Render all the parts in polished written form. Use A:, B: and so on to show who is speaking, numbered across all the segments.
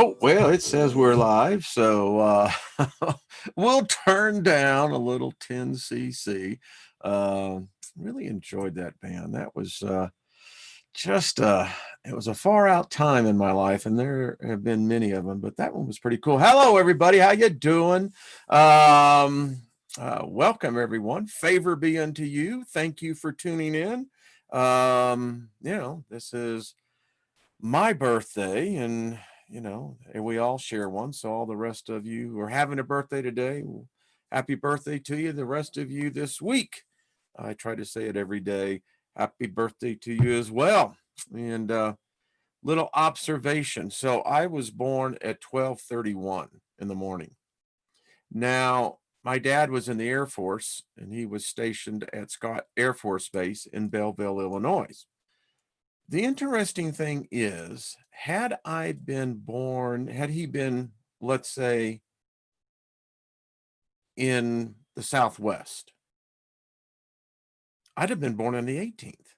A: Oh, well, it says we're live, so we'll turn down a little 10cc. Really enjoyed that band. That was just it was a far out time in my life, and there have been many of them, but that one was pretty cool. Hello, everybody. How you doing? Welcome, everyone. Favor be unto you. Thank you for tuning in. This is my birthday, and we all share one. So all the rest of you who are having a birthday today, happy birthday to you. The rest of you this week, I try to say it every day. Happy birthday to you as well. And little observation. So I was born at 12:31 in the morning. Now, my dad was in the Air Force, and he was stationed at Scott Air Force Base in Belleville, Illinois. The interesting thing is, had he been, let's say, in the Southwest, I'd have been born on the 18th.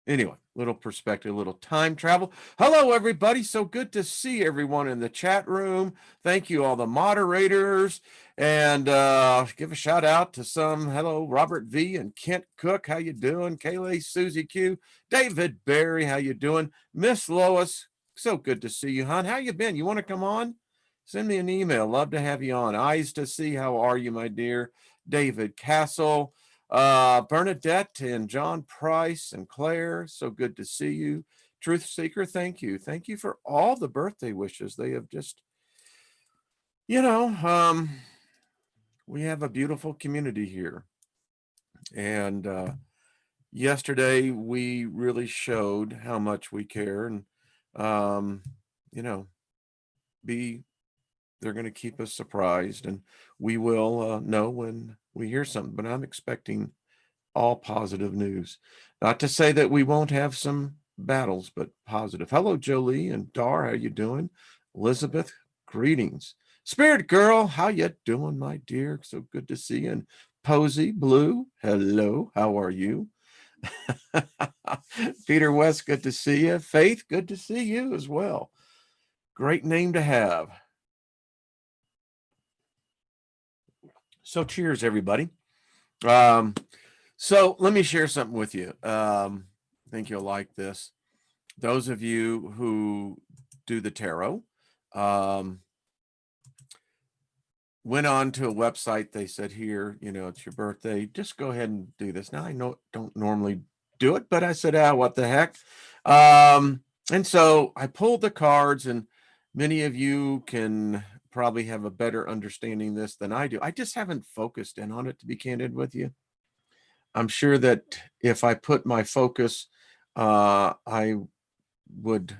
A: Anyway, little perspective, little time travel. Hello, everybody. So good to see everyone in the chat room. Thank you, all the moderators. And give a shout out to some. Hello, Robert V. and Kent Cook. How you doing? Kaylee, Susie Q. David Barry. How you doing? Miss Lois. So good to see you, hon. How you been? You want to come on? Send me an email. Love to have you on. Eyes to see. How are you, my dear? David Castle. Bernadette and John Price and Claire, so good to see you. Truth Seeker, thank you. Thank you for all the birthday wishes. They have just, we have a beautiful community here. And yesterday we really showed how much we care, and, they're going to keep us surprised, and we will know when we hear something, but I'm expecting all positive news. Not to say that we won't have some battles, but positive. Hello, Jolie and Dar. How you doing? Elizabeth, greetings. Spirit Girl, how you doing, my dear? So good to see you. And Posey Blue, hello. How are you? Peter West, good to see you. Faith, good to see you as well. Great name to have. So cheers, everybody. So let me share something with you. I think you'll like this. Those of you who do the tarot, went on to a website. They said, here, it's your birthday. Just go ahead and do this. Now, I don't normally do it, but I said, what the heck? And so I pulled the cards, and many of you can probably have a better understanding of this than I do. I just haven't focused in on it, to be candid with you. I'm sure that if I put my focus, I would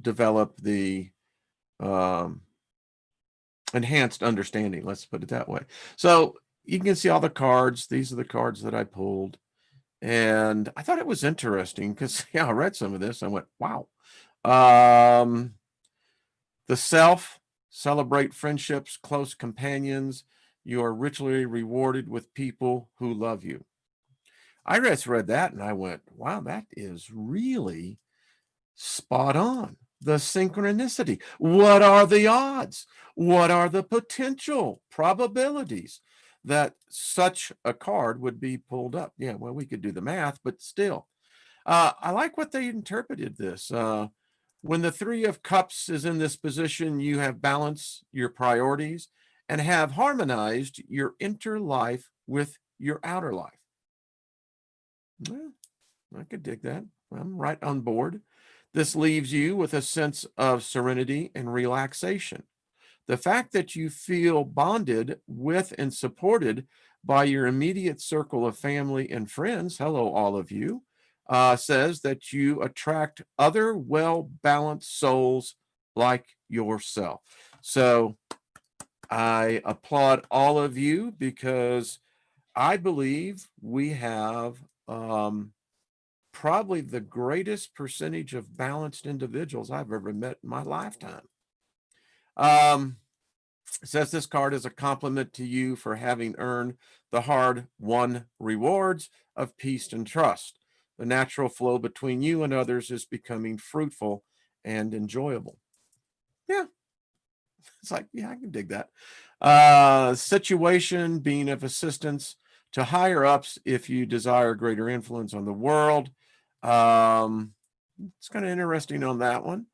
A: develop the enhanced understanding. Let's put it that way. So you can see all the cards. These are the cards that I pulled. And I thought it was interesting because, I read some of this. I went, wow. The self, celebrate friendships, close companions. You are richly rewarded with people who love you. I just read that and I went, wow, that is really spot on. The synchronicity. What are the odds? What are the potential probabilities that such a card would be pulled up? Yeah, well, we could do the math, but still. I like what they interpreted this. When the Three of Cups is in this position, you have balanced your priorities and have harmonized your inner life with your outer life. Well, I could dig that. I'm right on board. This leaves you with a sense of serenity and relaxation. The fact that you feel bonded with and supported by your immediate circle of family and friends, hello, all of you, says that you attract other well-balanced souls like yourself. So I applaud all of you because I believe we have probably the greatest percentage of balanced individuals I've ever met in my lifetime. It says this card is a compliment to you for having earned the hard-won rewards of peace and trust. The natural flow between you and others is becoming fruitful and enjoyable. Yeah, It's like, yeah, I can dig that. Situation, being of assistance to higher ups if you desire greater influence on the world. It's kind of interesting on that one.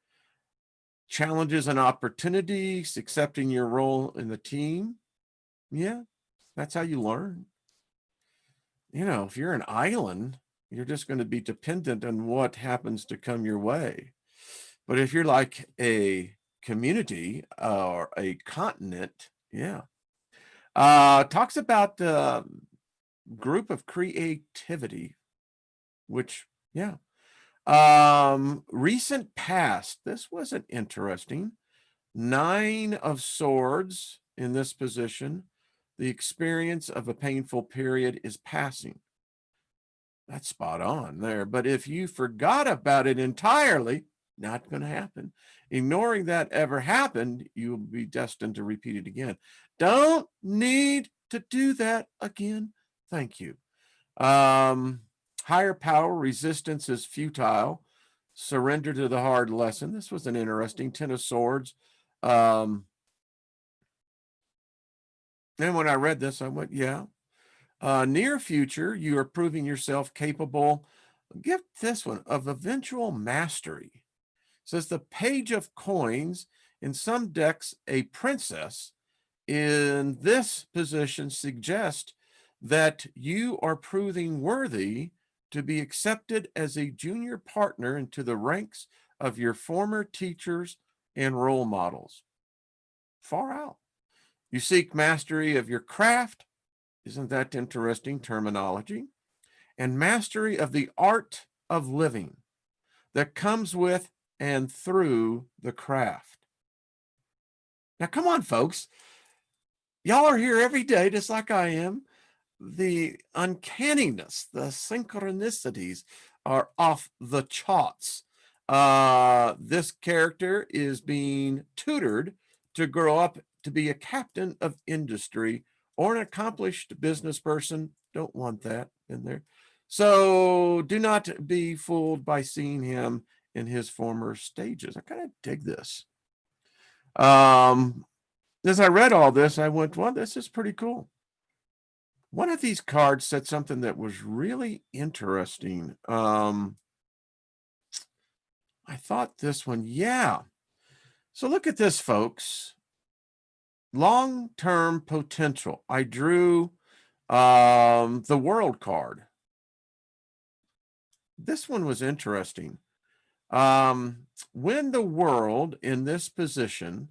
A: Challenges and opportunities, accepting your role in the team. Yeah, that's how you learn. If you're an island, you're just going to be dependent on what happens to come your way. But if you're like a community or a continent, yeah. Talks about the group of creativity, which, yeah. Recent past, this wasn't interesting. 9 of Swords in this position. The experience of a painful period is passing. That's spot on there. But if you forgot about it entirely, not going to happen. Ignoring that ever happened, you will be destined to repeat it again. Don't need to do that again. Thank you. Higher power, resistance is futile. Surrender to the hard lesson. This was an interesting 10 of Swords. And when I read this, I went, yeah. Near future, you are proving yourself capable. Get this one, of eventual mastery. It says the Page of Coins. In some decks, a princess in this position suggests that you are proving worthy to be accepted as a junior partner into the ranks of your former teachers and role models. Far out. You seek mastery of your craft. Isn't that interesting terminology? And mastery of the art of living that comes with and through the craft. Now, come on, folks. Y'all are here every day, just like I am. The uncanniness, the synchronicities are off the charts. This character is being tutored to grow up to be a captain of industry or an accomplished business person. Don't want that in there. So do not be fooled by seeing him in his former stages. I kind of dig this. As I read all this, I went, well, this is pretty cool. One of these cards said something that was really interesting. I thought this one, yeah. So look at this, folks. Long-term potential. I drew the world card. This one was interesting. When the world in this position,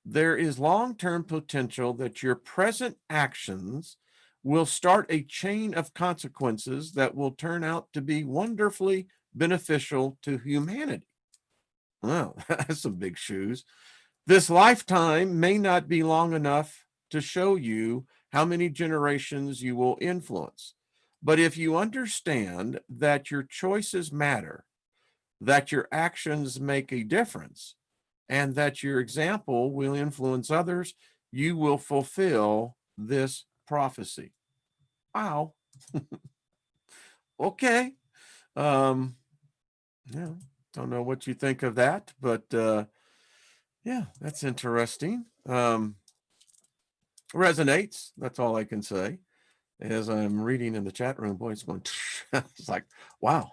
A: there is long-term potential that your present actions will start a chain of consequences that will turn out to be wonderfully beneficial to humanity. Well, that's some big shoes. This lifetime may not be long enough to show you how many generations you will influence. But if you understand that your choices matter, that your actions make a difference, and that your example will influence others, you will fulfill this prophecy. Wow. Okay. Yeah, don't know what you think of that, but yeah, that's interesting. Resonates. That's all I can say. As I'm reading in the chat room, boy, it's going, it's like, wow.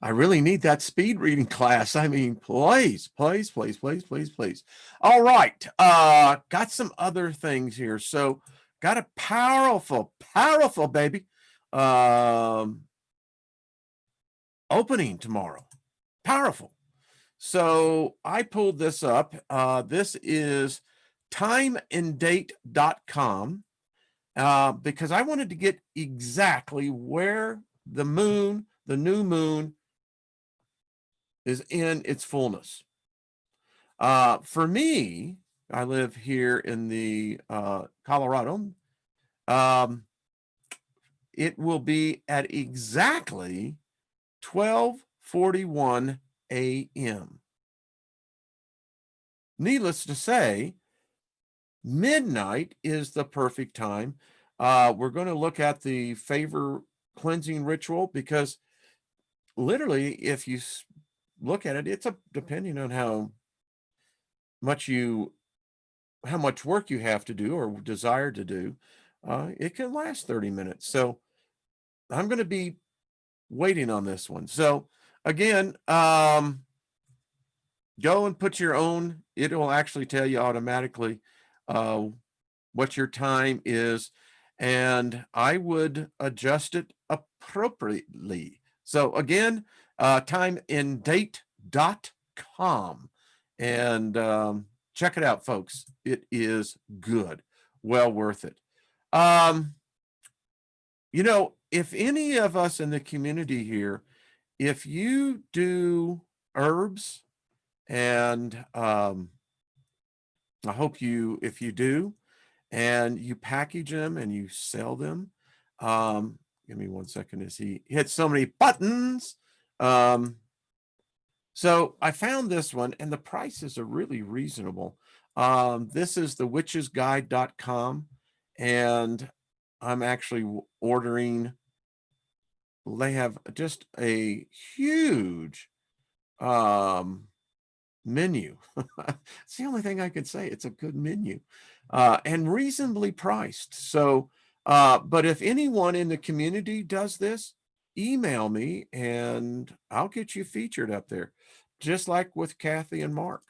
A: I really need that speed reading class. I mean, please, please, please, please, please, please. All right. Got some other things here. So got a powerful, powerful baby. Opening tomorrow. Powerful. So I pulled this up. This is timeanddate.com because I wanted to get exactly where the moon, the new moon, is in its fullness. For me, I live here in the Colorado. It will be at exactly 12:41 a.m. Needless to say, midnight is the perfect time. We're going to look at the favor cleansing ritual because literally, if you look at it, it's depending on how much you how much work you have to do or desire to do, it can last 30 minutes. So I'm going to be waiting on this one. So again, go and put your own, it will actually tell you automatically uh, what your time is, and I would adjust it appropriately. So again, timeanddate.com, and check it out, folks. It is good, well worth it. If any of us in the community here, if you do herbs, and I hope if you do, and you package them and you sell them, give me 1 second as he hits so many buttons. So I found this one, and the prices are really reasonable. This is the witchesguide.com, and I'm actually ordering. They have just a huge menu. It's the only thing I could say. It's a good menu, and reasonably priced. So, but if anyone in the community does this, email me and I'll get you featured up there, just like with Kathy and Mark,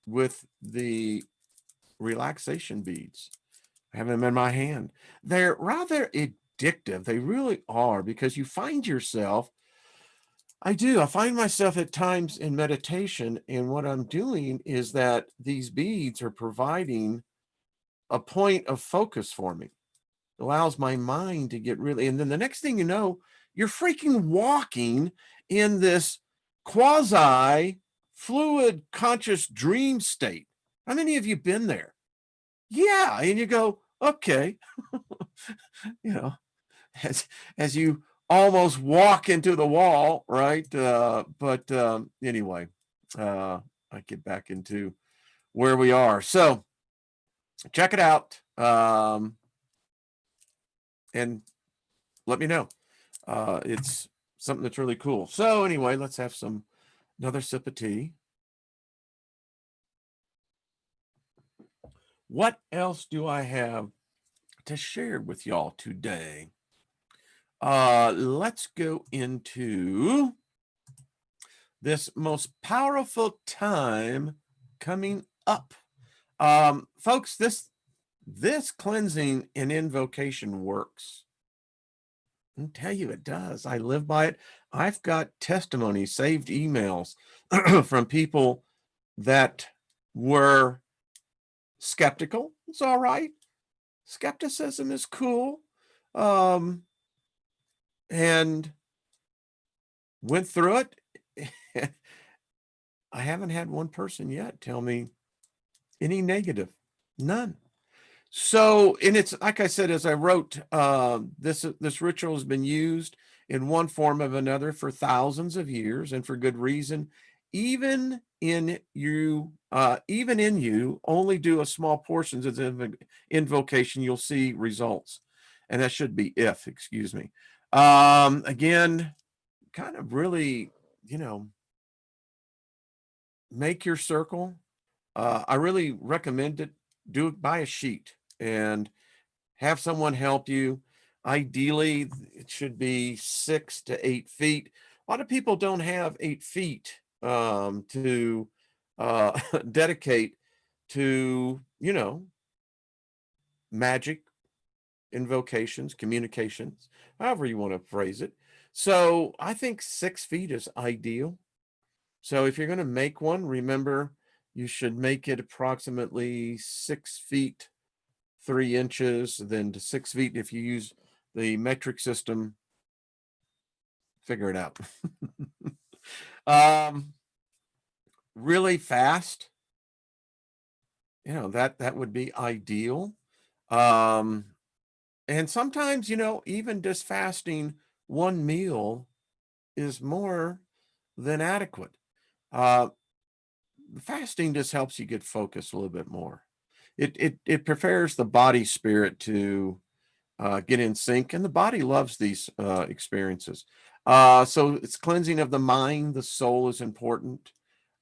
A: with the relaxation beads. I have them in my hand. They're rather addictive. They really are, because you find yourself, I do. I find myself at times in meditation, and what I'm doing is that these beads are providing a point of focus for me. It allows my mind to get really, and then the next thing you know, you're freaking walking in this quasi fluid conscious dream state. How many of you been there? Yeah. And you go, okay, you know, as you almost walk into the wall, right? But anyway, I get back into where we are. So check it out, and let me know. It's something that's really cool. So anyway, let's have another sip of tea. What else do I have to share with y'all today? Let's go into this most powerful time coming up. Folks, this cleansing and invocation works. I tell you, it does. I live by it. I've got testimonies, saved emails from people that were skeptical. It's all right. Skepticism is cool. And went through it. I haven't had one person yet tell me any negative. None. So, and it's like I said, as I wrote, this ritual has been used in one form of another for thousands of years, and for good reason. Even in you, only do a small portions of the invocation, you'll see results, and that should be excuse me. Again, kind of really, make your circle. I really recommend it. Do it by a sheet and have someone help you. Ideally, it should be 6 to 8 feet. A lot of people don't have 8 feet to dedicate to, magic, invocations, communications, however you want to phrase it. So I think 6 feet is ideal. So if you're going to make one, remember you should make it approximately 6 feet 3 inches, then to 6 feet. If you use the metric system, figure it out. Really fast, that would be ideal. And sometimes, even just fasting one meal is more than adequate. Fasting just helps you get focused a little bit more. It prepares the body spirit to get in sync, and the body loves these experiences. So it's cleansing of the mind. The soul is important.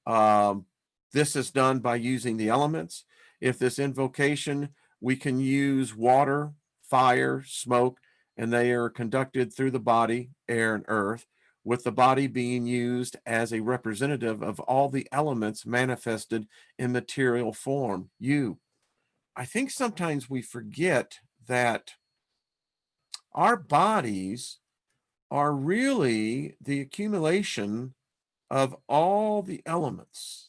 A: Um, This is done by using the elements. If this invocation, we can use water, fire, smoke, and they are conducted through the body, air, and earth, with the body being used as a representative of all the elements manifested in material form. I think sometimes we forget that our bodies are really the accumulation of all the elements.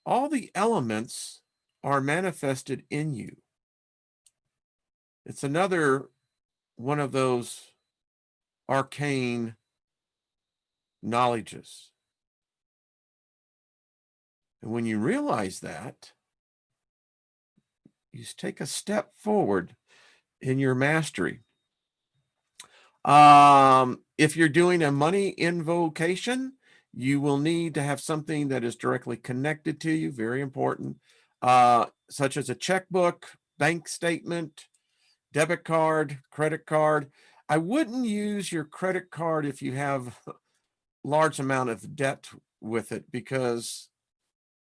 A: All the elements are manifested in you. It's another one of those arcane knowledges. And when you realize that, you take a step forward in your mastery. If you're doing a money invocation, you will need to have something that is directly connected to you, very important, such as a checkbook, bank statement, debit card, credit card. I wouldn't use your credit card if you have a large amount of debt with it, because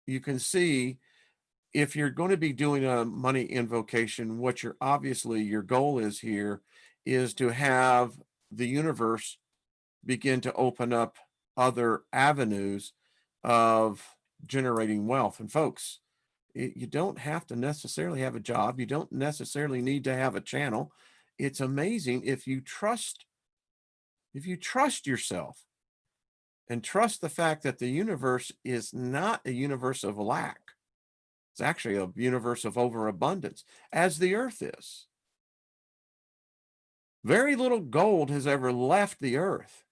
A: you can see if you're going to be doing a money invocation, what your goal is here is to have the universe begin to open up other avenues of generating wealth. And folks, you don't have to necessarily have a job. You don't necessarily need to have a channel. It's amazing if you trust yourself and trust the fact that the universe is not a universe of lack. It's actually a universe of overabundance, as the earth is. Very little gold has ever left the earth.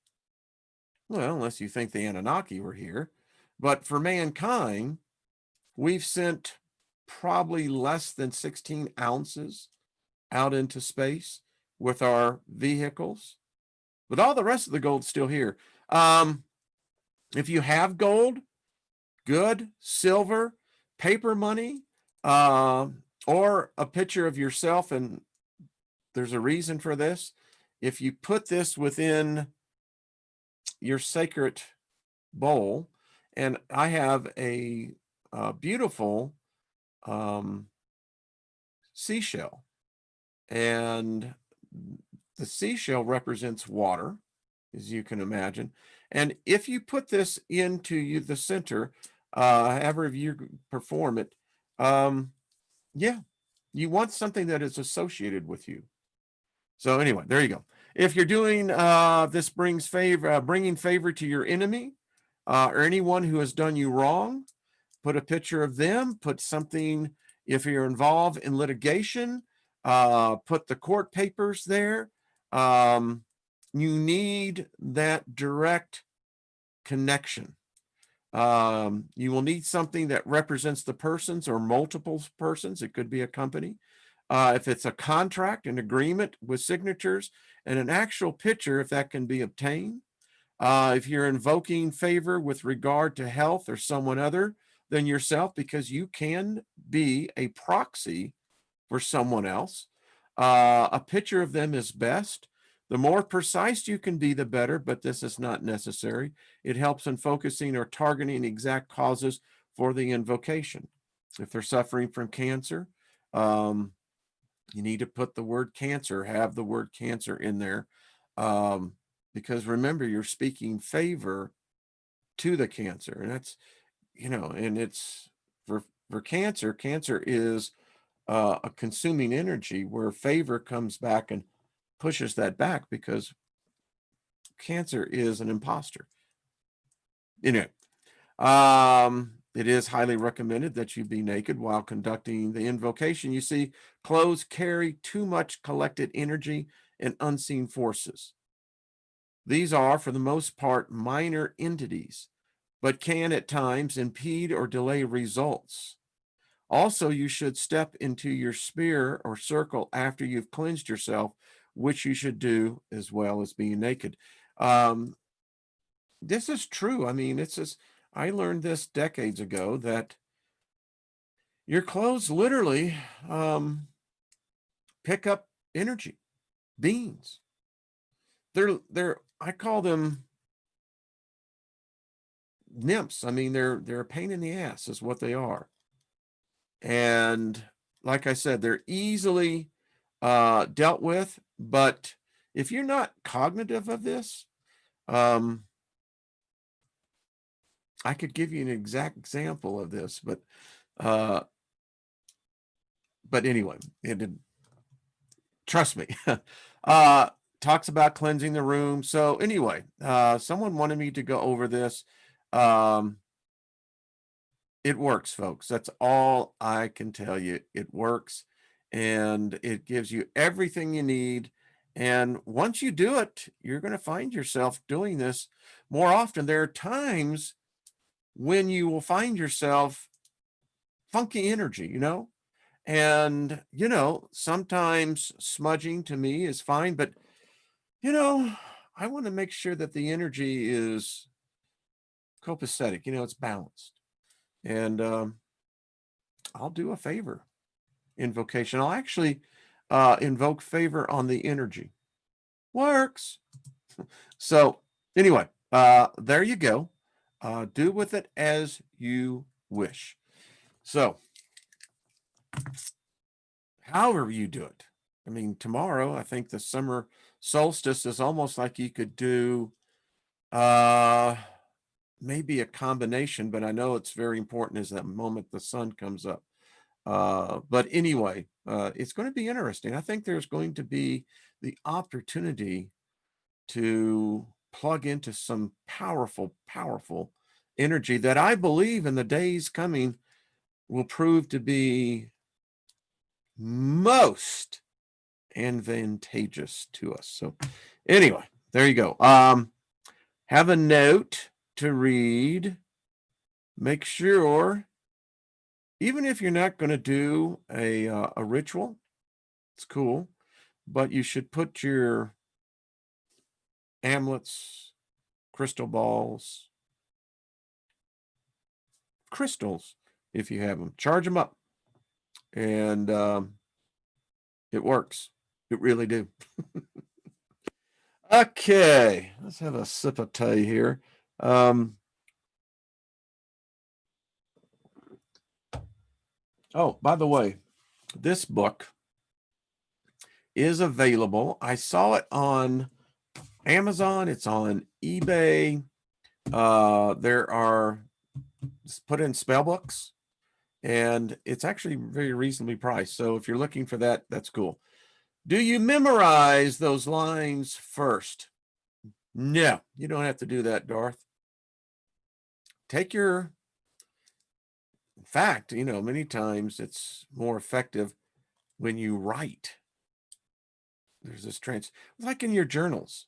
A: Well, unless you think the Anunnaki were here. But for mankind, we've sent probably less than 16 ounces out into space with our vehicles. But all the rest of the gold's still here. If you have gold, good, silver, paper money, or a picture of yourself, and there's a reason for this. If you put this within your sacred bowl, and I have a beautiful seashell, and the seashell represents water, as you can imagine. And if you put this into the center, however you perform it, yeah, you want something that is associated with you. So anyway, there you go. If you're doing this brings favor, bringing favor to your enemy or anyone who has done you wrong, put a picture of them, put something, if you're involved in litigation, put the court papers there. You need that direct connection. You will need something that represents the persons or multiple persons. It could be a company. If it's a contract, an agreement with signatures, and an actual picture, if that can be obtained. If you're invoking favor with regard to health or someone other than yourself, because you can be a proxy for someone else, a picture of them is best. The more precise you can be, the better, but this is not necessary. It helps in focusing or targeting exact causes for the invocation. If they're suffering from cancer, you need to put the word cancer, have the word cancer in there, because remember, you're speaking favor to the cancer. And that's, and it's for cancer. Cancer is a consuming energy, where favor comes back and pushes that back, because cancer is an imposter. It is highly recommended that you be naked while conducting the invocation. You see, clothes carry too much collected energy and unseen forces. These are, for the most part, minor entities, but can at times impede or delay results. Also, you should step into your sphere or circle after you've cleansed yourself, which you should do as well as being naked. This is true. I mean, I learned this decades ago, that your clothes literally pick up energy, beings. I call them nymphs. I mean, they're a pain in the ass is what they are. And like I said, they're easily dealt with. But if you're not cognitive of this, I could give you an exact example of this, uh, but anyway, trust me. uh, Talks about cleansing the room. So anyway, someone wanted me to go over this. Um, It works, folks. That's all I can tell you. It works and it gives you everything you need. And once you do it, you're going to find yourself doing this more often. There are times when you will find yourself funky energy, and, sometimes smudging to me is fine, but, I want to make sure that the energy is copacetic, it's balanced. And, I'll do a favor invocation. I'll actually invoke favor on the energy. Works. So anyway, there you go. Do with it as you wish. So however you do it. I mean, tomorrow, I think the summer solstice is almost like you could do maybe a combination, but I know it's very important is that moment the sun comes up. But anyway, it's going to be interesting. I think there's going to be the opportunity to plug into some powerful, powerful energy that I believe in the days coming will prove to be most advantageous to us. So anyway, there you go. Have a note to read. Make sure, even if you're not going to do a ritual, it's cool, but you should put your amulets, crystal balls, crystals, if you have them, charge them up. And it works. It really do. Okay, let's have a sip of tea here. Oh, by the way, this book is available. I saw it on Amazon. It's on eBay. There are put in spell books, and it's actually very reasonably priced. So if you're looking for that, that's cool. Do you memorize those lines first? No, you don't have to do that, Darth. In fact, many times it's more effective when you write. There's this like in your journals.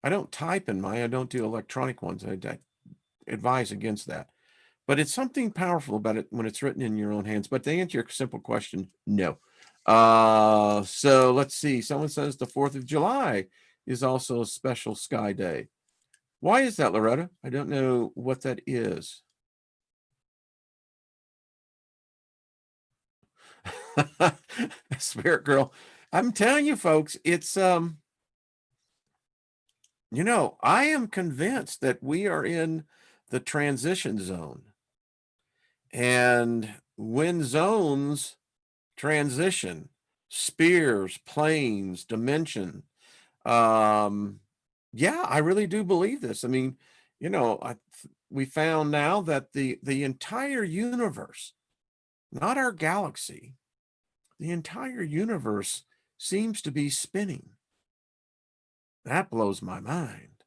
A: I don't type in mine. I don't do electronic ones. I advise against that. But it's something powerful about it when it's written in your own hands. But to answer your simple question, no. So let's see. Someone says the 4th of July is also a special sky day. Why is that, Loretta? I don't know what that is. Spirit girl. I'm telling you, folks, it's I am convinced that we are in the transition zone. And when zones transition, spheres, planes, dimension, yeah, I really do believe this. I mean, we found now that the entire universe, not our galaxy, the entire universe seems to be spinning. That blows my mind.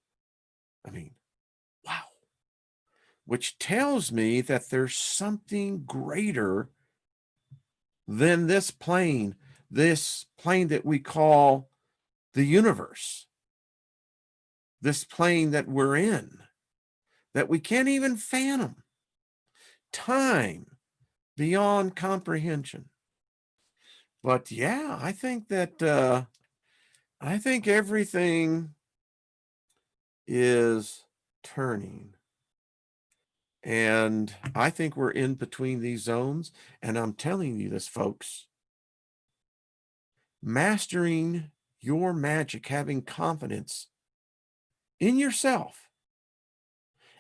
A: I mean, wow. Which tells me that there's something greater than this plane that we call the universe, this plane that we're in, that we can't even fathom. Time beyond comprehension. But yeah, I think that I think everything is turning. And I think we're in between these zones. And I'm telling you this, folks, mastering your magic, having confidence in yourself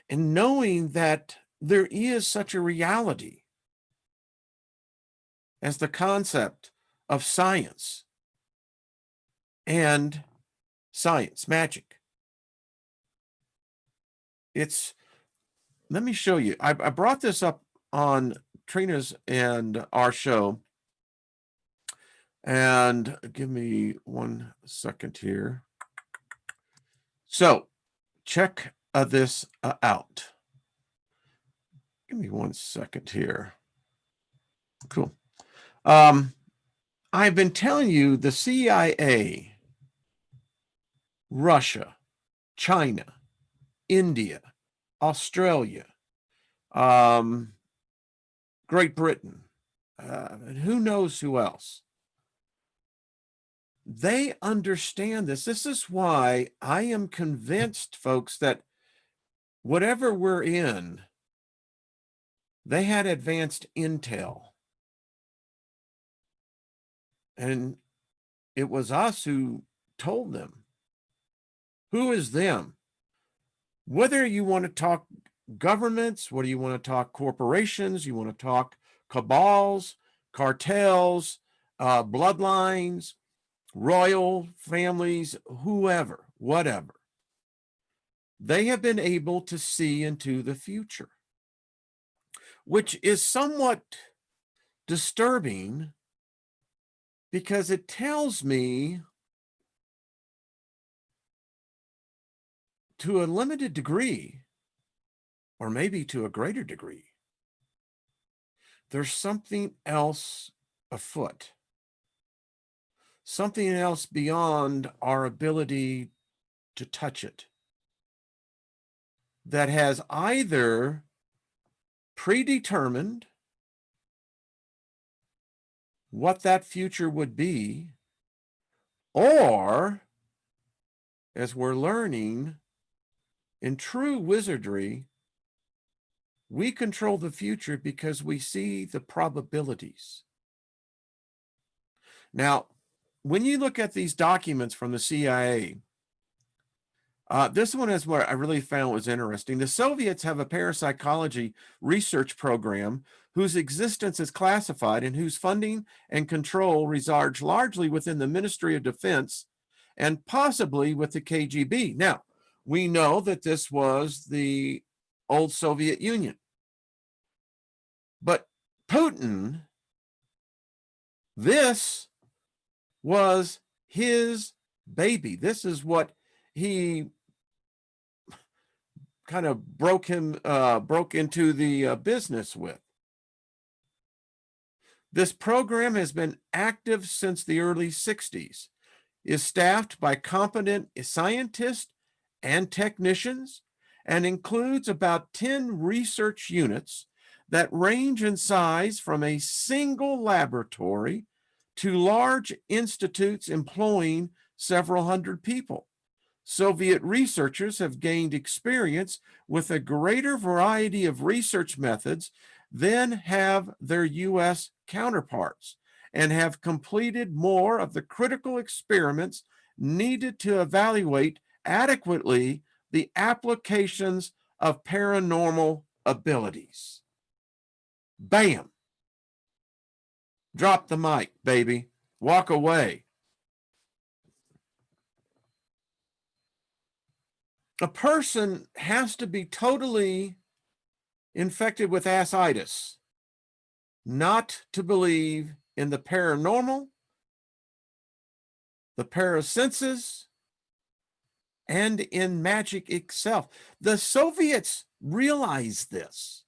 A: and knowing that there is such a reality as the concept of science and science magic. Let me show you. I brought this up on Trina's and our show. And give me 1 second here. So check this out. Give me 1 second here. Cool. I've been telling you the CIA, Russia, China, India, Australia, Great Britain, and who knows who else. They understand this. This is why I am convinced, folks, that whatever we're in, they had advanced intel. And it was us who told them. Who is them? Whether you want to talk governments, whether you want to talk corporations, you want to talk cabals, cartels, bloodlines, royal families, whoever, whatever. They have been able to see into the future, which is somewhat disturbing because it tells me, to a limited degree, or maybe to a greater degree, there's something else afoot, something else beyond our ability to touch it, that has either predetermined what that future would be, or, as we're learning, in true wizardry, we control the future because we see the probabilities. Now, when you look at these documents from the CIA, this one is what I really found was interesting. The Soviets have a parapsychology research program whose existence is classified and whose funding and control resides largely within the Ministry of Defense and possibly with the KGB. Now, we know that this was the old Soviet Union. But Putin, this was his baby. This is what he kind of broke into the business with. This program has been active since the early 60s, is staffed by competent scientists and technicians, and includes about 10 research units that range in size from a single laboratory to large institutes employing several hundred people. Soviet researchers have gained experience with a greater variety of research methods than have their U.S. counterparts, and have completed more of the critical experiments needed to evaluate adequately the applications of paranormal abilities. Bam. Drop the mic, baby. Walk away. A person has to be totally infected with ascites not to believe in the paranormal, the parasenses, and in magic itself. The Soviets realized this.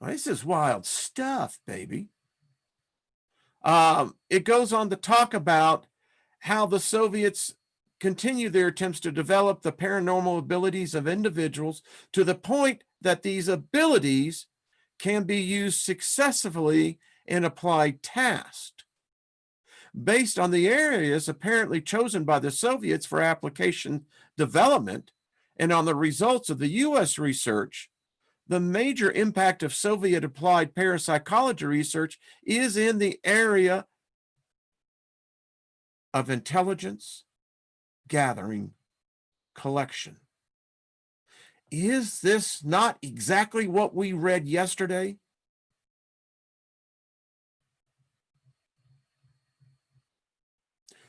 A: This is wild stuff, baby. It goes on to talk about how the Soviets continue their attempts to develop the paranormal abilities of individuals to the point that these abilities can be used successfully in applied tasks. Based on the areas apparently chosen by the Soviets for application development and on the results of the U.S. research, the major impact of Soviet applied parapsychology research is in the area of intelligence gathering collection. Is this not exactly what we read yesterday?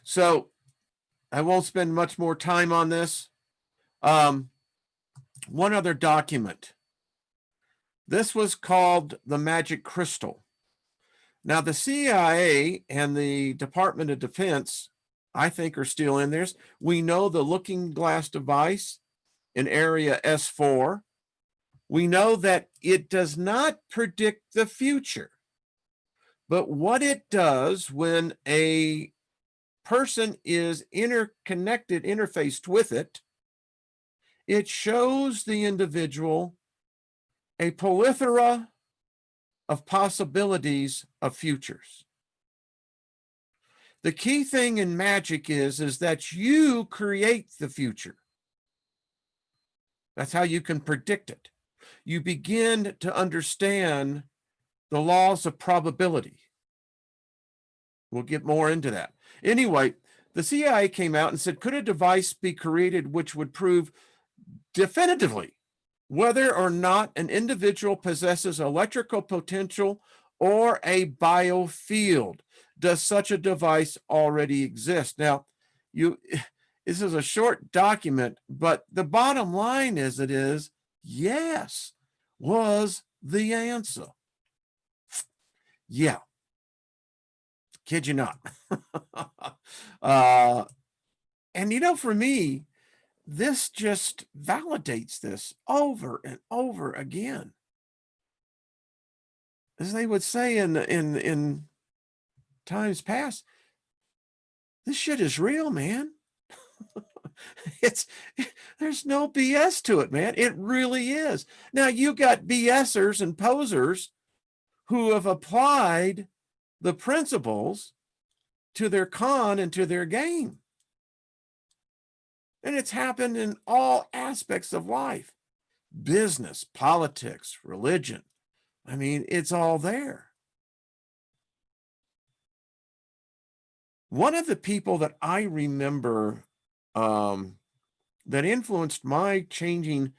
A: So I won't spend much more time on this. One other document. This was called the Magic Crystal. Now, the CIA and the Department of Defense, I think, are still in this. We know the looking glass device in area S4. We know that it does not predict the future. But what it does when a person is interfaced with it, it shows the individual a plethora of possibilities of futures. The key thing in magic is that you create the future. That's how you can predict it. You begin to understand the laws of probability. We'll get more into that. Anyway, the CIA came out and said, could a device be created which would prove definitively whether or not an individual possesses electrical potential or a biofield? Does such a device already exist? Now, this is a short document, but the bottom line is yes, was the answer. Yeah. Kid you not. And for me, this just validates this over and over again. As they would say in times past, this shit is real, man. There's no BS to it, man. It really is. Now you got BSers and posers who have applied the principles to their con and to their game. And it's happened in all aspects of life, business, politics, religion. I mean, it's all there. One of the people that I remember that influenced my changing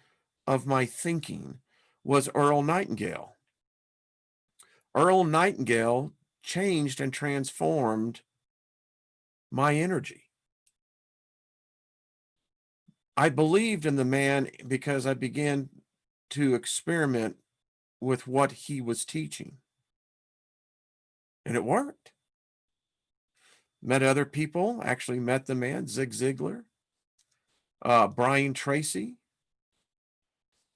A: of my thinking was Earl Nightingale. Earl Nightingale changed and transformed my energy. I believed in the man because I began to experiment with what he was teaching. And it worked. Met other people, actually met the man, Zig Ziglar, Brian Tracy.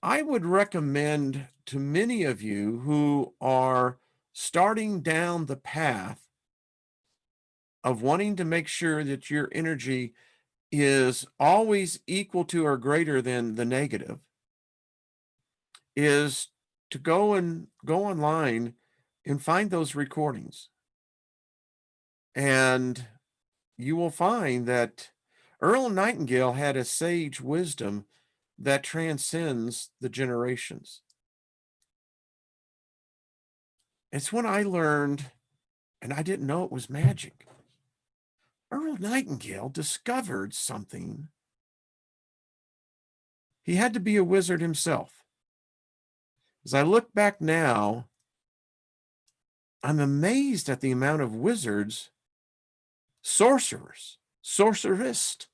A: I would recommend to many of you who are starting down the path of wanting to make sure that your energy is always equal to or greater than the negative, is to go online and find those recordings. And you will find that Earl Nightingale had a sage wisdom that transcends the generations. It's when I learned, and I didn't know it was magic. Earl Nightingale discovered something. He had to be a wizard himself. As I look back now, I'm amazed at the amount of wizards, sorcerers, sorcerists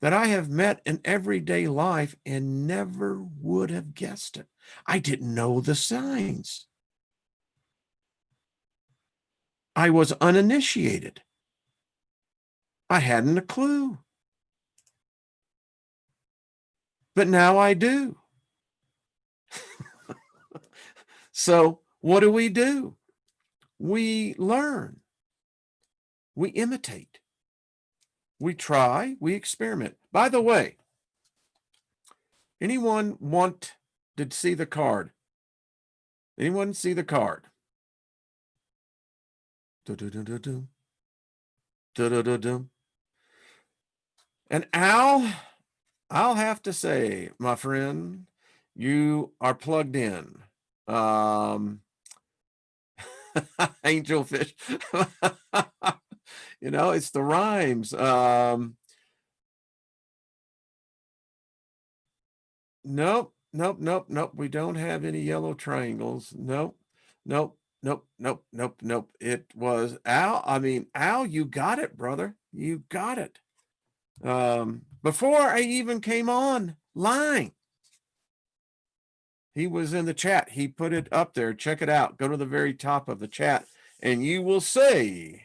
A: that I have met in everyday life and never would have guessed it. I didn't know the signs. I was uninitiated. I hadn't a clue. But now I do. So what do? We learn. We imitate. We try. We experiment. By the way, anyone want to see the card? Anyone see the card? Do-do-do-do-do. Do-do-do-do. And I'll have to say, my friend, you are plugged in. Angelfish. It's the rhymes. Nope, nope, nope, nope. We don't have any yellow triangles. Nope, nope, nope, nope, nope, nope. It was Al. I mean, Al, you got it, brother. You got it. Before I even came on line, he was in the chat. He put it up there. Check it out. Go to the very top of the chat, and you will see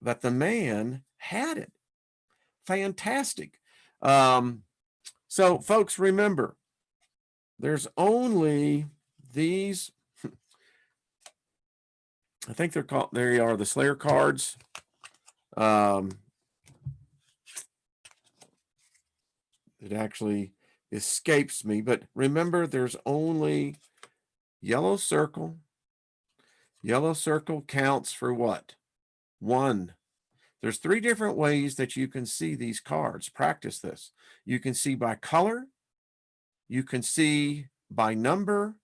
A: that the man had it. Fantastic. So, folks, remember, there's only these. I think they're called. There you are, the Slayer cards. It actually escapes me, but remember, there's only yellow circle. Yellow circle counts for what? 1. There's 3 different ways that you can see these cards. Practice this. You can see by color, you can see by number,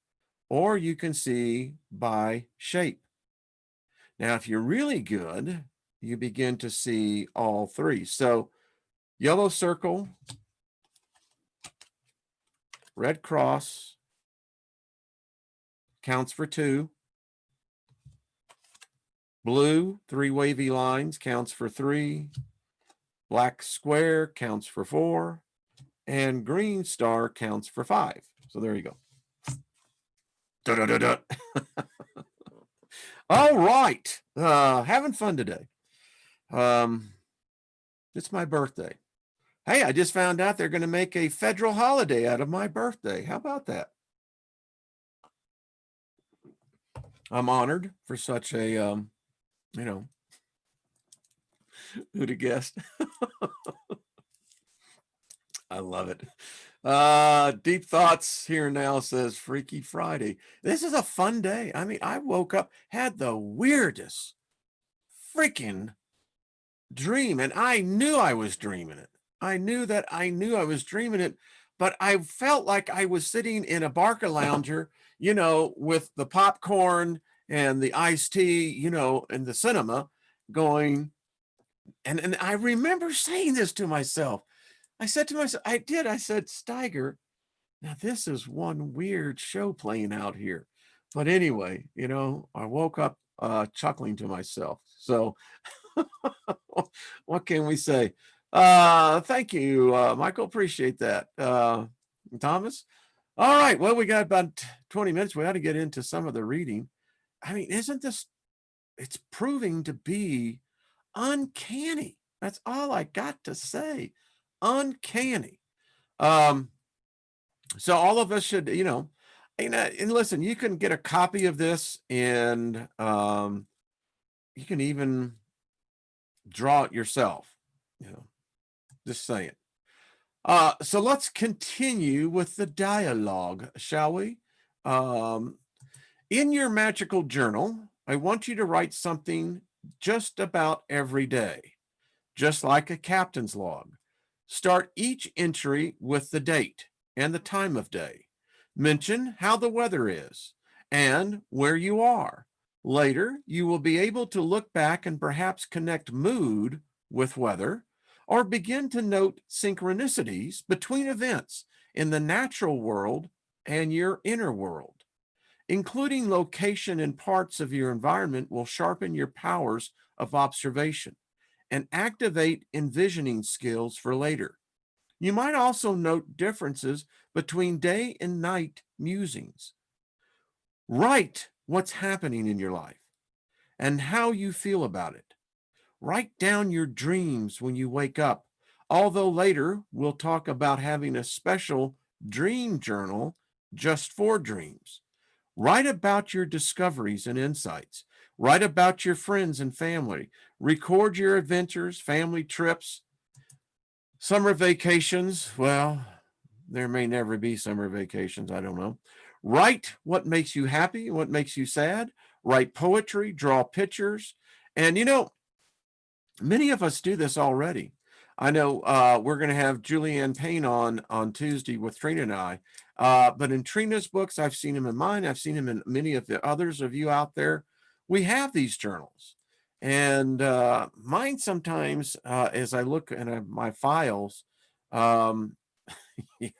A: or you can see by shape. Now, if you're really good, you begin to see all 3. So, yellow circle, red cross counts for 2. Blue, 3 wavy lines counts for 3. Black square counts for 4. And green star counts for 5. So there you go. Da, da, da, da. All right. Having fun today. It's my birthday. Hey, I just found out they're going to make a federal holiday out of my birthday. How about that? I'm honored for such a, who'd have guessed? I love it. Deep Thoughts here now says Freaky Friday. This is a fun day. I mean, I woke up, had the weirdest freaking dream, and I knew I was dreaming it. I knew I was dreaming it, but I felt like I was sitting in a Barca lounger, with the popcorn and the iced tea, in the cinema going. And I remember saying this to myself. I said to myself, I said, Steiger, now this is one weird show playing out here. But anyway, I woke up chuckling to myself. So what can we say? Thank you, Michael. Appreciate that. Thomas. All right. Well, we got about 20 minutes. We ought to get into some of the reading. I mean, isn't this, it's proving to be uncanny. That's all I got to say. Uncanny. So all of us should, and listen, you can get a copy of this, and you can even draw it yourself, just saying. So let's continue with the dialogue, shall we? In your magical journal, I want you to write something just about every day, just like a captain's log. Start each entry with the date and the time of day. Mention how the weather is and where you are. Later, you will be able to look back and perhaps connect mood with weather, or begin to note synchronicities between events in the natural world and your inner world. Including location and parts of your environment will sharpen your powers of observation and activate envisioning skills for later. You might also note differences between day and night musings. Write what's happening in your life and how you feel about it. Write down your dreams when you wake up, although later we'll talk about having a special dream journal just for dreams. Write about your discoveries and insights. Write about your friends and family. Record your adventures, family trips, summer vacations. Well, there may never be summer vacations. I don't know. Write what makes you happy, what makes you sad. Write poetry, draw pictures. And, many of us do this already. I know we're going to have Julianne Payne on Tuesday with Trina and I. But in Trina's books, I've seen him in mine. I've seen him in many of the others of you out there. We have these journals. And mine sometimes, as I look in my files, yeah,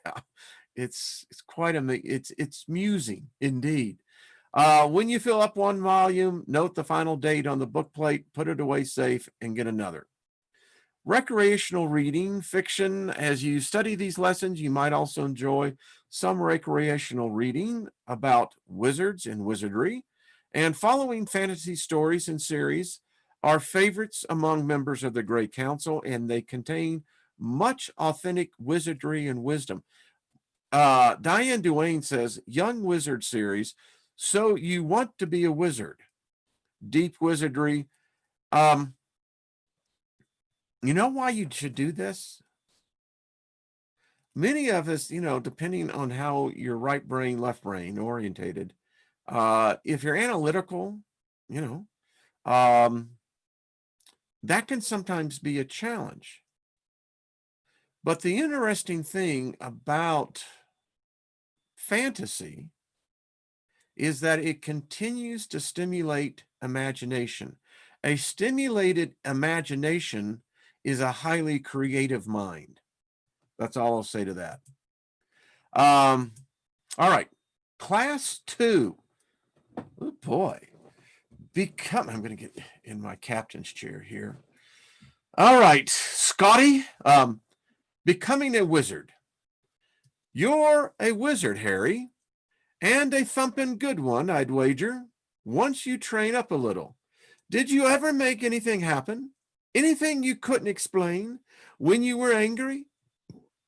A: It's quite it's musing indeed. When you fill up one volume, note the final date on the book plate, put it away safe, and get another. Recreational reading, fiction. As you study these lessons, you might also enjoy some recreational reading about wizards and wizardry, and following fantasy stories and series are favorites among members of the Great Council, and they contain much authentic wizardry and wisdom. Diane Duane says, Young Wizard series. So you want to be a wizard? Deep wizardry. You know why you should do this? Many of us, depending on how you're right brain, left brain orientated, if you're analytical, you know, that can sometimes be a challenge. But the interesting thing about fantasy is that it continues to stimulate imagination. A stimulated imagination is a highly creative mind. That's all I'll say to that. All right. Class 2. Oh boy. I'm going to get in my captain's chair here. All right, Scotty, becoming a wizard. You're a wizard, Harry, and a thumping good one, I'd wager, once you train up a little. Did you ever make anything happen? Anything you couldn't explain when you were angry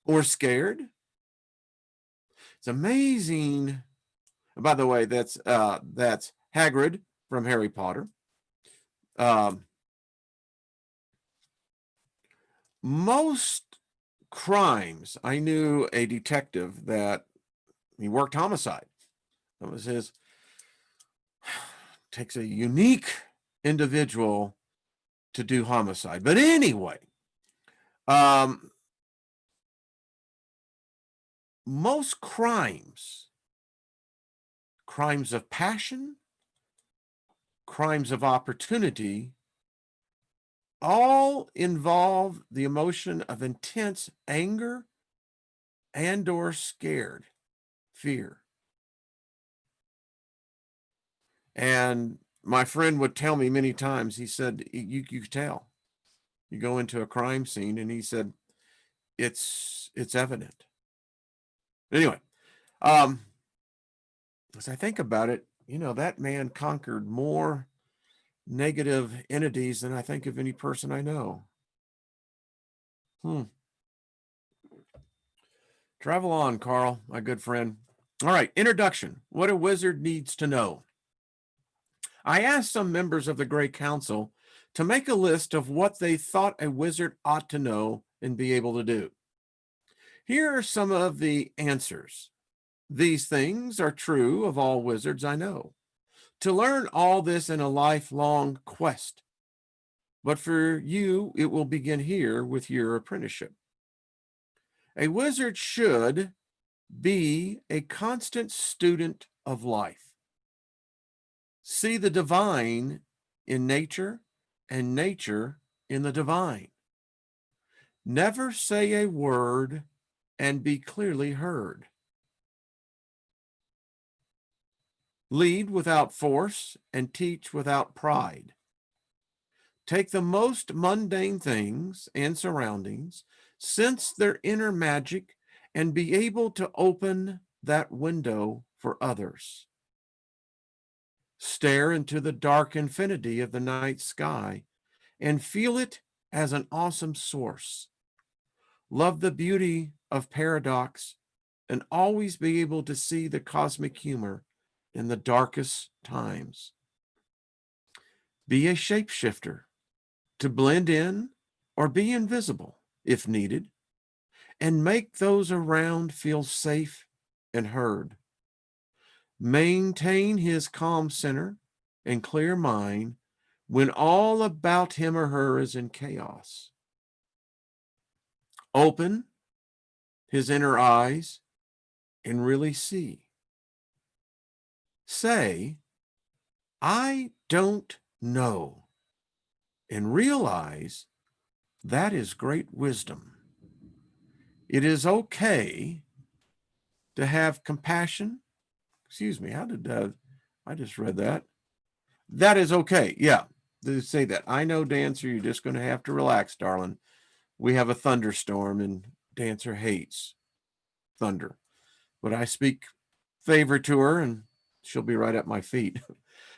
A: or scared? It's amazing. By the way, that's Hagrid from Harry Potter. Most crimes, I knew a detective that he worked homicide. That was his. Takes a unique individual to do homicide. But anyway, most crimes of passion, crimes of opportunity, all involve the emotion of intense anger and or fear. And my friend would tell me many times, he said, you could tell. You go into a crime scene, and he said, it's evident. Anyway, as I think about it, that man conquered more negative entities than I think of any person I know. Travel on, Carl, my good friend. All right, introduction. What a wizard needs to know. I asked some members of the Great Council to make a list of what they thought a wizard ought to know and be able to do. Here are some of the answers. These things are true of all wizards I know. To learn all this in a lifelong quest. But for you, it will begin here with your apprenticeship. A wizard should be a constant student of life. See the divine in nature and nature in the divine. Never say a word and be clearly heard. Lead without force and teach without pride. Take the most mundane things and surroundings, sense their inner magic, and be able to open that window for others. Stare into the dark infinity of the night sky and feel it as an awesome source. Love the beauty of paradox and always be able to see the cosmic humor in the darkest times. Be a shapeshifter to blend in or be invisible if needed, and make those around feel safe and heard. Maintain his calm center and clear mind when all about him or her is in chaos. Open his inner eyes and really see. Say, I don't know, and realize that is great wisdom. It is okay to have compassion. Excuse me, how did I just read that? That is okay. Yeah, to say that. I know, Dancer, you're just going to have to relax, darling. We have a thunderstorm, and Dancer hates thunder. But I speak favor to her, and she'll be right at my feet.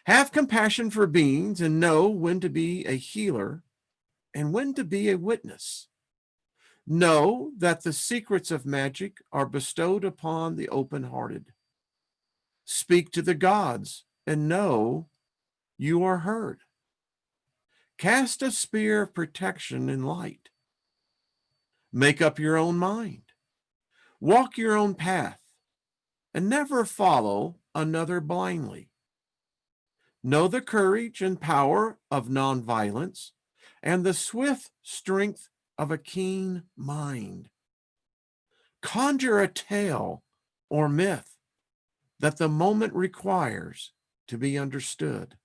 A: Have compassion for beings and know when to be a healer and when to be a witness. Know that the secrets of magic are bestowed upon the open-hearted. Speak to the gods and know you are heard. Cast a spear of protection and light. Make up your own mind. Walk your own path and never follow another blindly. Know the courage and power of nonviolence and the swift strength of a keen mind. Conjure a tale or myth that the moment requires to be understood.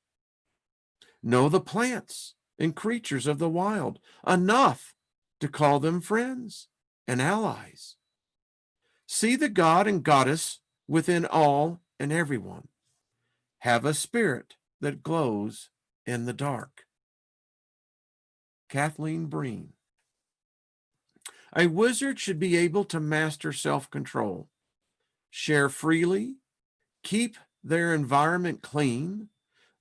A: Know the plants and creatures of the wild enough to call them friends and allies. See the god and goddess within all and everyone. Have a spirit that glows in the dark. Kathleen Breen. A wizard should be able to master self-control, share freely, keep their environment clean,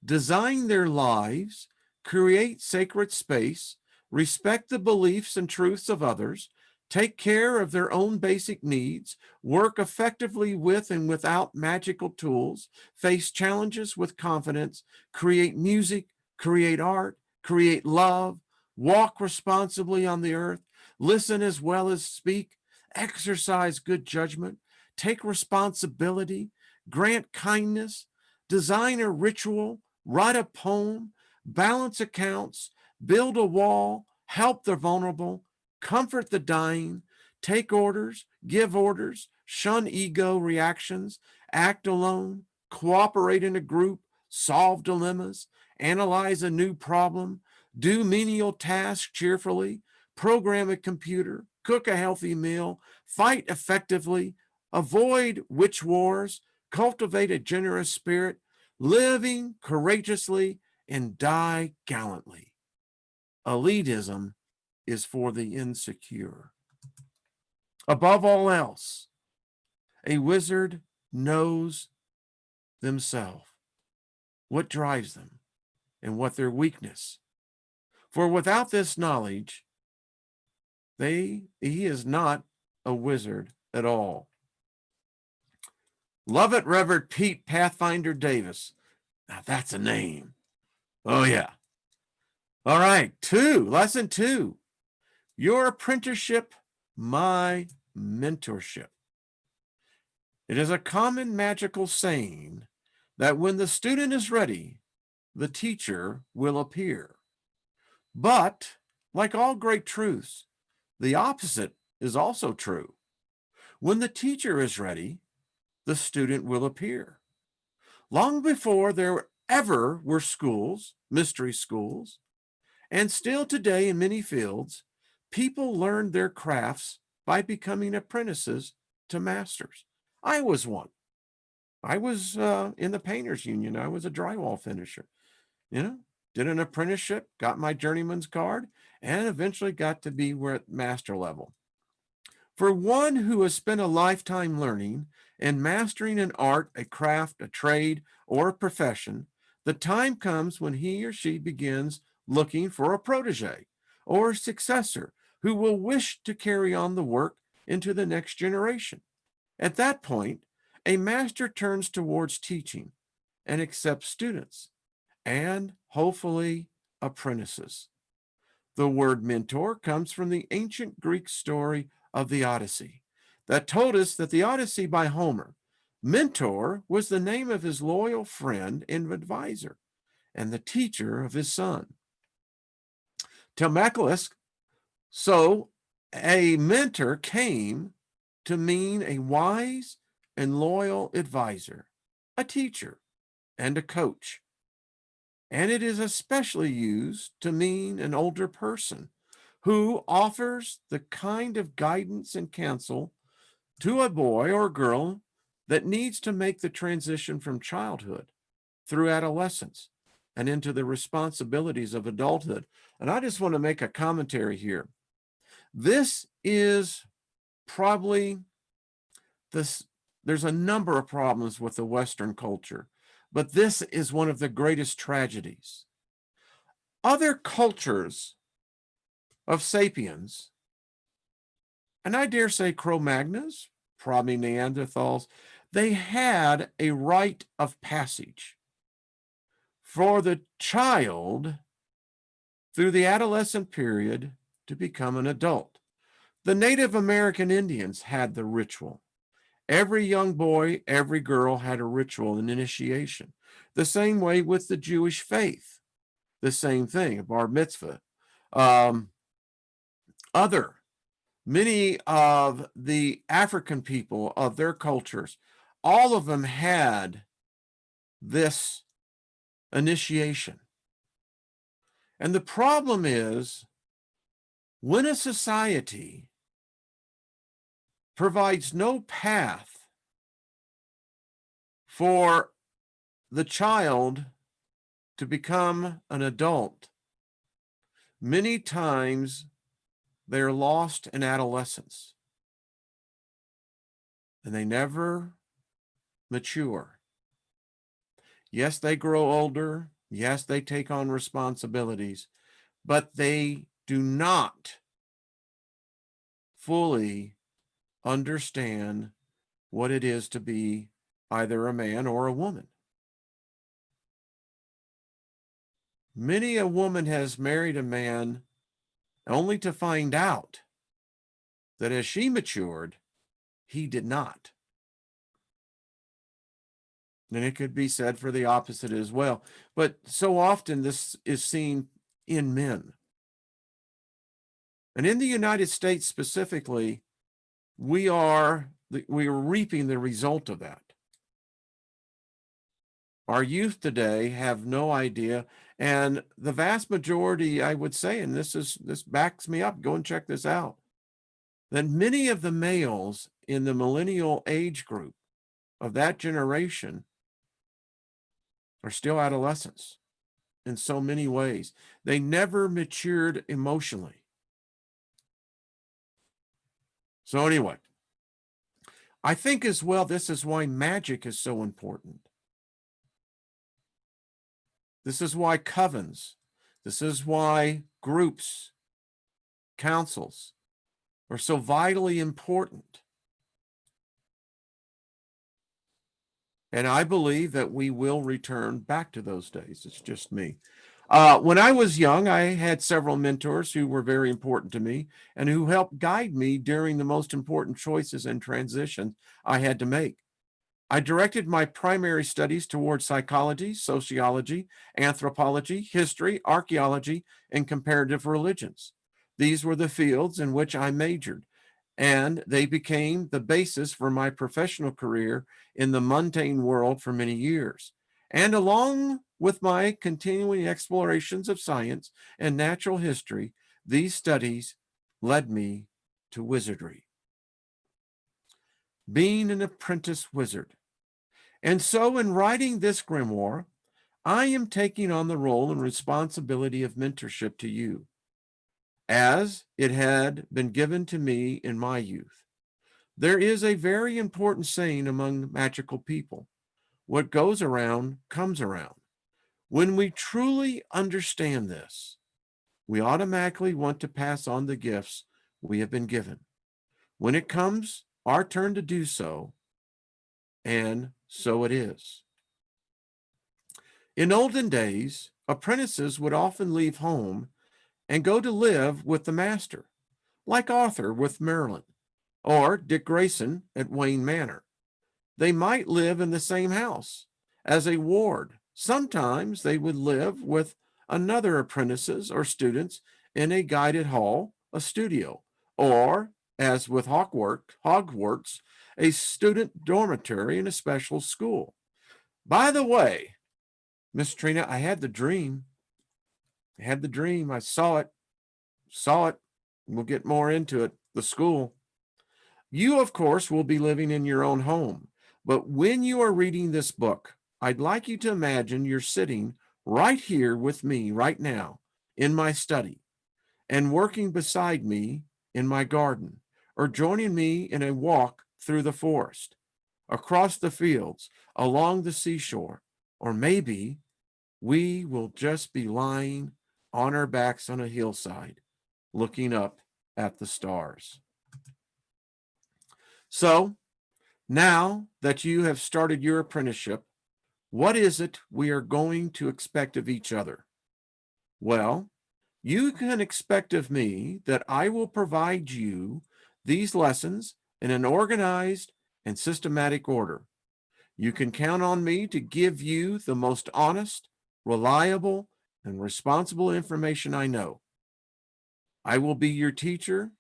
A: design their lives, create sacred space, respect the beliefs and truths of others, take care of their own basic needs, work effectively with and without magical tools, face challenges with confidence, create music, create art, create love, walk responsibly on the earth, listen as well as speak, exercise good judgment, take responsibility, grant kindness, design a ritual, write a poem, balance accounts, build a wall, help the vulnerable, comfort the dying, take orders, give orders, shun ego reactions, act alone, cooperate in a group, solve dilemmas, analyze a new problem, do menial tasks cheerfully, program a computer, cook a healthy meal, fight effectively, avoid witch wars, cultivate a generous spirit, living courageously, and die gallantly. Elitism is for the insecure. Above all else, a wizard knows themselves, what drives them, and what their weakness. For without this knowledge, he is not a wizard at all. Love it, Reverend Pete Pathfinder Davis. Now that's a name. Oh, yeah. All right, lesson 2. Your apprenticeship, my mentorship. It is a common magical saying that when the student is ready, the teacher will appear. But like all great truths, the opposite is also true. When the teacher is ready, the student will appear. Long before there ever were schools, mystery schools, and still today in many fields, people learned their crafts by becoming apprentices to masters. I was one. I was in the painters union. I was a drywall finisher. Did an apprenticeship, got my journeyman's card, and eventually got to be at master level. For one who has spent a lifetime learning and mastering an art, a craft, a trade, or a profession, the time comes when he or she begins looking for a protege or a successor who will wish to carry on the work into the next generation. At that point, a master turns towards teaching and accepts students and hopefully apprentices. The word mentor comes from the ancient Greek story of the Odyssey that told us that the Odyssey by Homer. Mentor was the name of his loyal friend and advisor and the teacher of his son. Telemachus, so a mentor came to mean a wise and loyal advisor, a teacher, and a coach. And it is especially used to mean an older person who offers the kind of guidance and counsel to a boy or girl that needs to make the transition from childhood through adolescence and into the responsibilities of adulthood. And I just want to make a commentary here. This is probably this, there's a number of problems with the Western culture, but this is one of the greatest tragedies. Other cultures of sapiens, and I dare say Cro-Magnons, probably Neanderthals, they had a rite of passage for the child through the adolescent period to become an adult. The Native American Indians had the ritual. Every young boy, every girl had a ritual, an initiation. The same way with the Jewish faith, the same thing, a bar mitzvah. Many of the African people of their cultures, all of them had this initiation. And the problem is, when a society provides no path for the child to become an adult, many times they're lost in adolescence and they never mature. Yes, they grow older. Yes, they take on responsibilities, but they do not fully understand what it is to be either a man or a woman. Many a woman has married a man only to find out that as she matured, he did not. And it could be said for the opposite as well. But so often this is seen in men. And in the United States specifically, we are reaping the result of that. Our youth today have no idea. And the vast majority, I would say, and this backs me up, go and check this out, that many of the males in the millennial age group of that generation are still adolescents in so many ways. They never matured emotionally. So anyway, I think as well, this is why magic is so important. This is why covens, this is why groups, councils are so vitally important. And I believe that we will return back to those days. It's just me. When I was young, I had several mentors who were very important to me and who helped guide me during the most important choices and transitions I had to make. I directed my primary studies towards psychology, sociology, anthropology, history, archaeology, and comparative religions. These were the fields in which I majored, and they became the basis for my professional career in the mundane world for many years. And along with my continuing explorations of science and natural history, these studies led me to wizardry. Being an apprentice wizard. And so in writing this grimoire, I am taking on the role and responsibility of mentorship to you, as it had been given to me in my youth. There is a very important saying among magical people: what goes around comes around. When we truly understand this, we automatically want to pass on the gifts we have been given. When it comes our turn to do so, and so it is. In olden days, apprentices would often leave home and go to live with the master, like Arthur with Merlin, or Dick Grayson at Wayne Manor. They might live in the same house as a ward. Sometimes they would live with another apprentices or students in a guided hall, a studio, or, as with Hogwarts, a student dormitory in a special school. By the way, Miss Trina, I had the dream. I saw it. We'll get more into it. The school. You, of course, will be living in your own home, but when you are reading this book, I'd like you to imagine you're sitting right here with me right now in my study and working beside me in my garden, or joining me in a walk through the forest, across the fields, along the seashore, or maybe we will just be lying on our backs on a hillside, looking up at the stars. So, now that you have started your apprenticeship, what is it we are going to expect of each other? Well, you can expect of me that I will provide you these lessons in an organized and systematic order. You can count on me to give you the most honest, reliable, and responsible information I know. I will be your teacher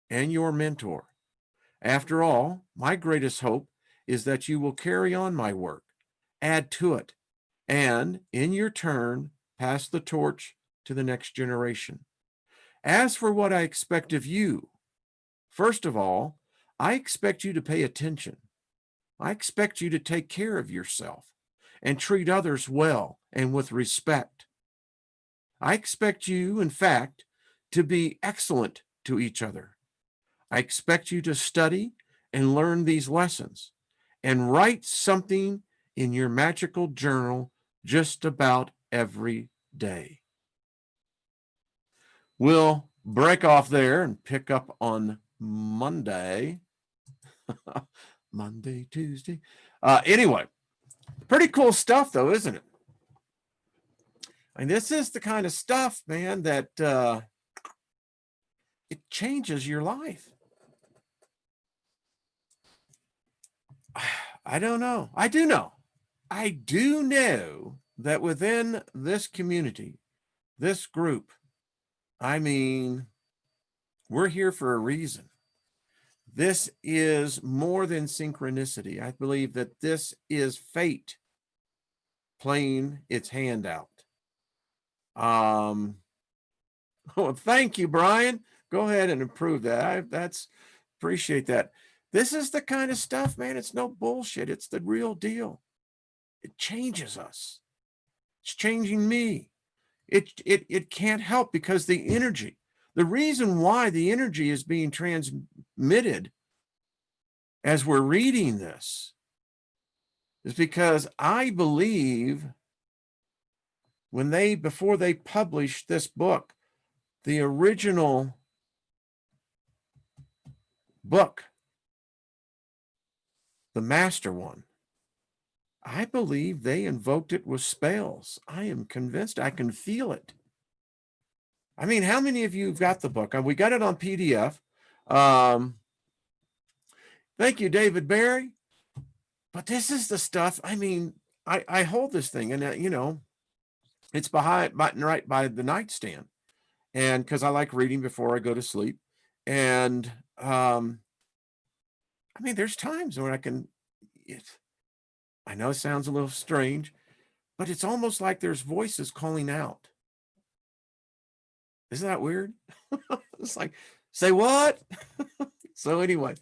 A: and your mentor. After all, my greatest hope is that you will carry on my work, add to it, and in your turn, pass the torch to the next generation. As for what I expect of you, first of all, I expect you to pay attention. I expect you to take care of yourself and treat others well and with respect. I expect you, in fact, to be excellent to each other. I expect you to study and learn these lessons and write something in your magical journal just about every day. We'll break off there and pick up on Monday. Monday, Tuesday. Anyway, pretty cool stuff, though, isn't it? And this is the kind of stuff, man, that it changes your life. I don't know. I do know. I do know that within this community, this group, I mean, we're here for a reason. This is more than synchronicity. I believe that this is fate playing its hand out. Oh, thank you, Brian. Go ahead and improve that. That's appreciate that. This is the kind of stuff, man. It's no bullshit. It's the real deal. It changes us. It's changing me. It can't help because the energy, the reason why the energy is being transmitted as we're reading this is because I believe before they published this book, the original book, the master one, I believe they invoked it with spells. I am convinced. I can feel it. I mean, how many of you have got the book? We got it on PDF. Thank you, David Barry. But this is the stuff. I mean, I hold this thing, and it's right by the nightstand, and because I like reading before I go to sleep, and I mean, there's times when I know it sounds a little strange, but it's almost like there's voices calling out. Isn't that weird? It's like, say what? So anyway,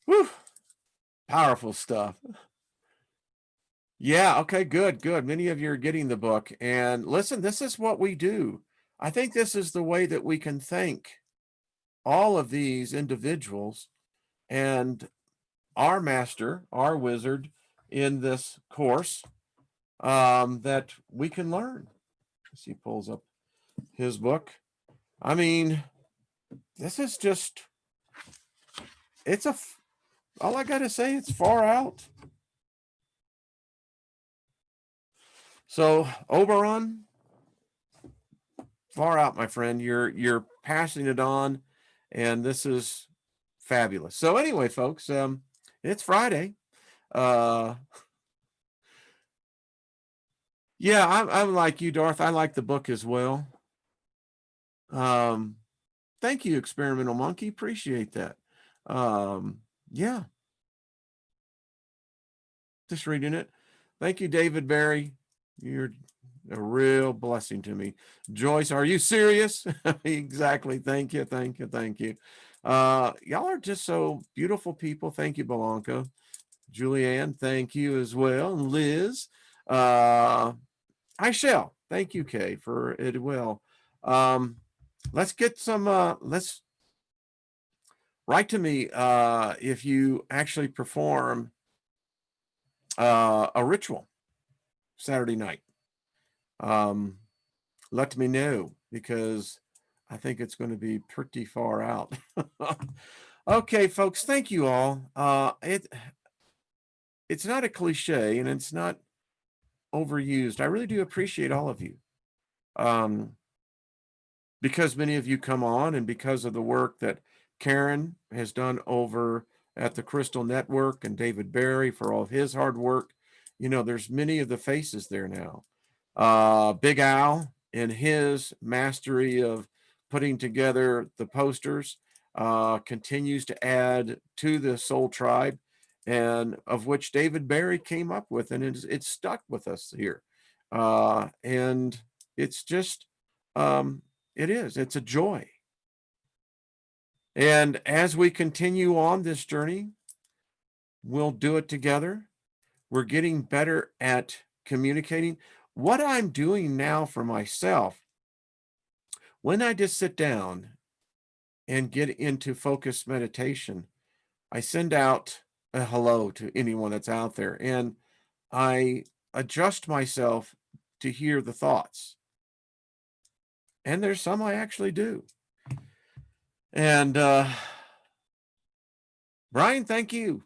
A: whew, powerful stuff. Yeah, okay, good. Many of you are getting the book. And listen, this is what we do. I think this is the way that we can thank all of these individuals and our master, our wizard in this course that we can learn. As he pulls up his book. I mean, this is just, all I got to say, it's far out. So Oberon, far out, my friend. You're passing it on, and this is fabulous. So anyway, folks, it's Friday. Yeah, I'm like you, Darth. I like the book as well. Thank you, Experimental Monkey. Appreciate that. Yeah. Just reading it. Thank you, David Barry. You're a real blessing to me. Joyce, are you serious? Exactly. Thank you. Y'all are just so beautiful people. Thank you, Belanca. Julianne, thank you as well. And Liz, I shall. Thank you, Kay, for it. Well, let's get some, let's write to me if you actually perform a ritual Saturday night. Let me know, because I think it's going to be pretty far out. Okay, folks, thank you all. It's not a cliche, and it's not overused. I really do appreciate all of you. Because many of you come on, and because of the work that Karen has done over at the Crystal Network, and David Barry for all of his hard work. There's many of the faces there now. Big Al in his mastery of putting together the posters continues to add to the Soul Tribe, and of which David Barry came up with, and it's stuck with us here. And it's just, it's a joy. And as we continue on this journey, we'll do it together. We're getting better at communicating. What I'm doing now for myself, when I just sit down and get into focused meditation, I send out a hello to anyone that's out there, and I adjust myself to hear the thoughts. And there's some I actually do. And Brian, thank you.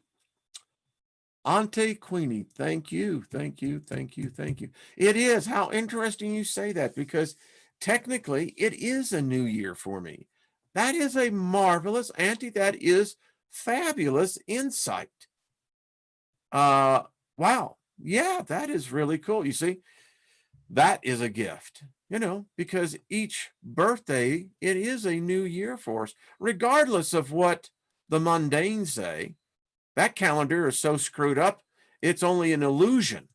A: Auntie Queenie, thank you, thank you, thank you, thank you. It is, how interesting you say that, because technically it is a new year for me. That is a marvelous, Auntie, that is fabulous insight. Wow. Yeah, that is really cool. You see, that is a gift, because each birthday, it is a new year for us, regardless of what the mundane say. That calendar is so screwed up, it's only an illusion.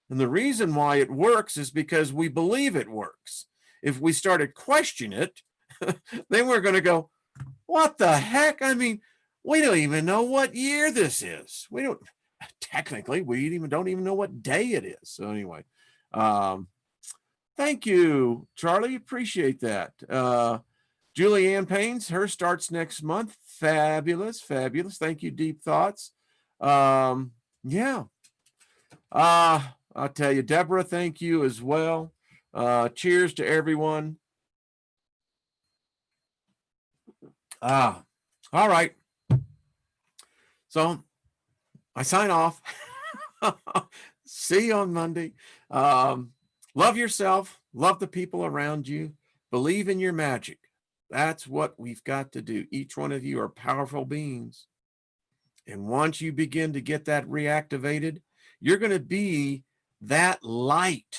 A: And the reason why it works is because we believe it works. If we started questioning it, then we're going to go, what the heck? I mean, we don't even know what year this is. We don't even know what day it is. So anyway, thank you, Charlie. Appreciate that. Julianne Paynes, her starts next month. Fabulous, fabulous. Thank you, Deep Thoughts. Yeah. I'll tell you, Deborah, thank you as well. Cheers to everyone. All right. So I sign off. See you on Monday. Love yourself. Love the people around you. Believe in your magic. That's what we've got to do. Each one of you are powerful beings. And once you begin to get that reactivated, you're going to be that light.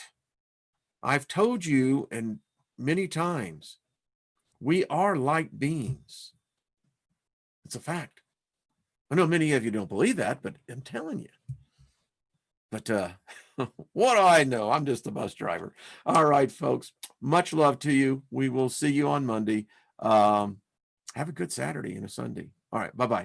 A: I've told you, and many times, we are light beings. It's a fact. I know many of you don't believe that, but I'm telling you. But what do I know? I'm just a bus driver. All right, folks. Much love to you. We will see you on Monday. Have a good Saturday and a Sunday. All right. Bye-bye.